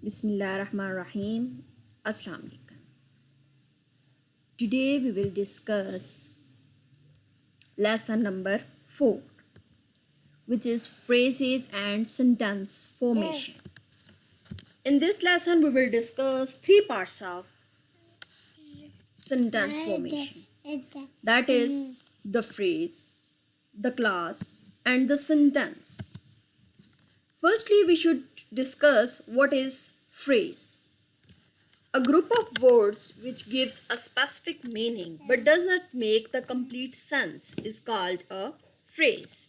Bismillahirrahmanirrahim. Assalamu alaikum. Today we will discuss lesson number 4, which is phrases and sentence formation. In this lesson we will discuss three parts of sentence formation. That is the phrase, the clause, and the sentence. Firstly, we should discuss what is phrase. A group of words which gives a specific meaning but does not make the complete sense is called a phrase.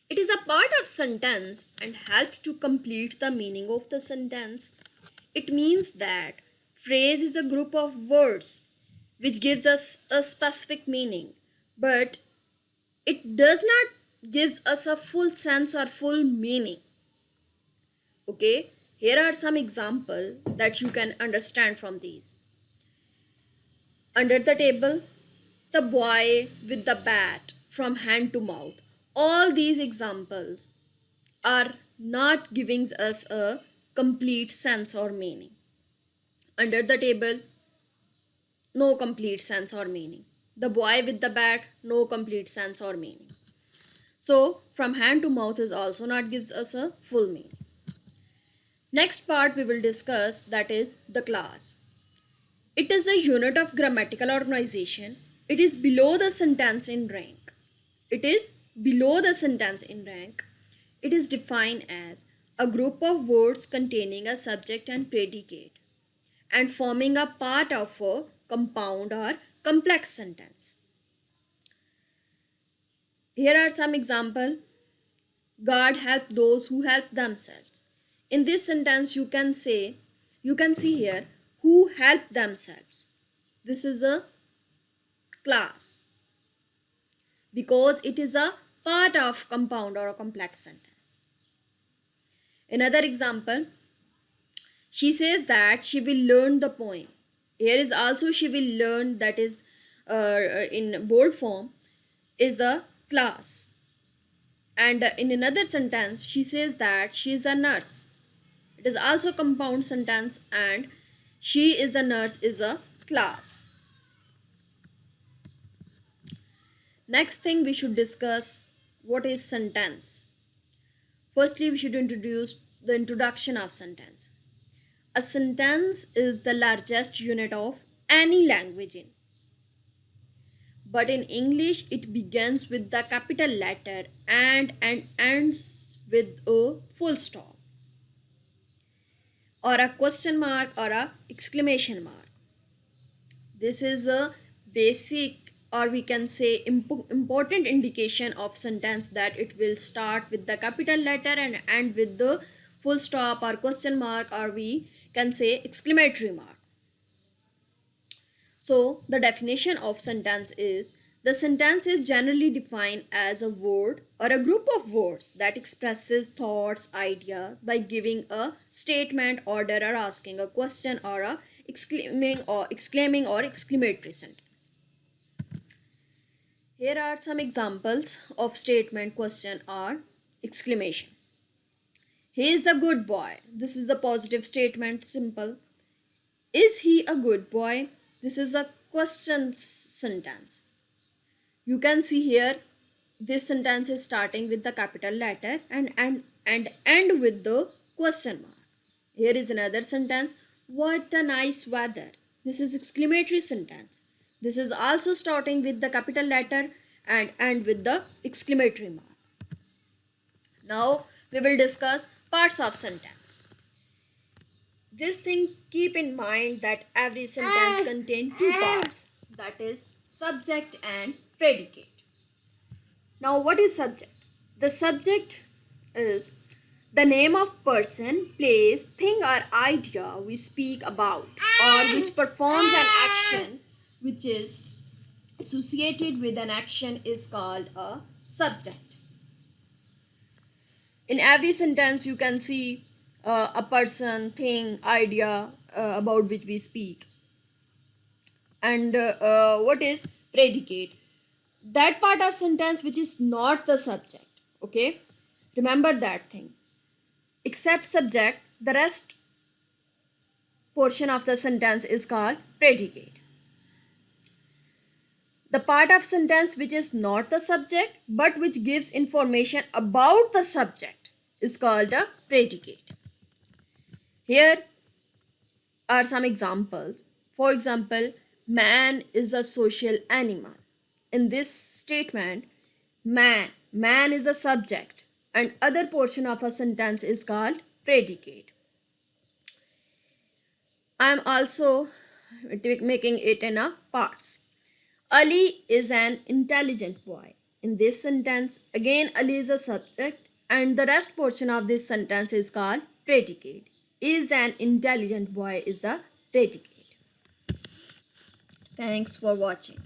It is a part of sentence and helps to complete the meaning of the sentence. It means that phrase is a group of words which gives us a specific meaning, but it does not gives us a full sense or full meaning. Okay, here are some examples that you can understand from these. Under the table, the boy with the bat, from hand to mouth. All these examples are not giving us a complete sense or meaning. Under the table, no complete sense or meaning. The boy with the bat, no complete sense or meaning. So, from hand to mouth is also not gives us a full meaning. Next part we will discuss, that is the clause. It is a unit of grammatical organization. It is below the sentence in rank. It is below the sentence in rank. It is defined as a group of words containing a subject and predicate and forming a part of a compound or complex sentence. Here are some examples. God help those who help themselves. In this sentence you can see here who help themselves. This is a clause because it is a part of compound or a complex sentence. Another example, she says that she will learn the poem. Here is also she will learn, that is in bold form, is a clause. And in another sentence she says that she is a nurse. It is also compound sentence and she is a nurse is a clause. Next thing we should discuss, what is sentence. Firstly, we should introduce the introduction of sentence. A sentence is the largest unit of any language in. But in English, it begins with the capital letter and ends with a full stop or a question mark or a exclamation mark. This is a basic, or we can say important indication of sentence, that it will start with the capital letter and end with the full stop or question mark, or we can say exclamatory mark. So the definition of sentence is, the sentence is generally defined as a word or a group of words that expresses thoughts, idea by giving a statement, order, or asking a question, or a exclaiming or exclamatory sentence. Here are some examples of statement, question, or exclamation. He is a good boy. This is a positive statement, simple. Is he a good boy? This is a question sentence. You can see here this sentence is starting with the capital letter and end with the question mark. Here is another sentence. What a nice weather. This is exclamatory sentence. This is also starting with the capital letter and end with the exclamatory mark. Now we will discuss parts of sentence. This thing, keep in mind that every sentence contains two parts, that is subject and predicate. Now what is subject? The subject is the name of person, place, thing, or idea we speak about, or which performs an action which is associated with an action is called a subject. In every sentence you can see a person, thing, idea about which we speak. And what is predicate? That part of sentence which is not the subject. Okay, remember that thing. Except subject, the rest portion of the sentence is called predicate. The part of sentence which is not the subject but which gives information about the subject is called a predicate. Here are some examples. For example, man is a social animal. In this statement, man is a subject and other portion of a sentence is called predicate. I am also making it in a parts. Ali is an intelligent boy. In this sentence, again Ali is a subject and the rest portion of this sentence is called predicate. Is an intelligent boy is a predicate. Thanks for watching.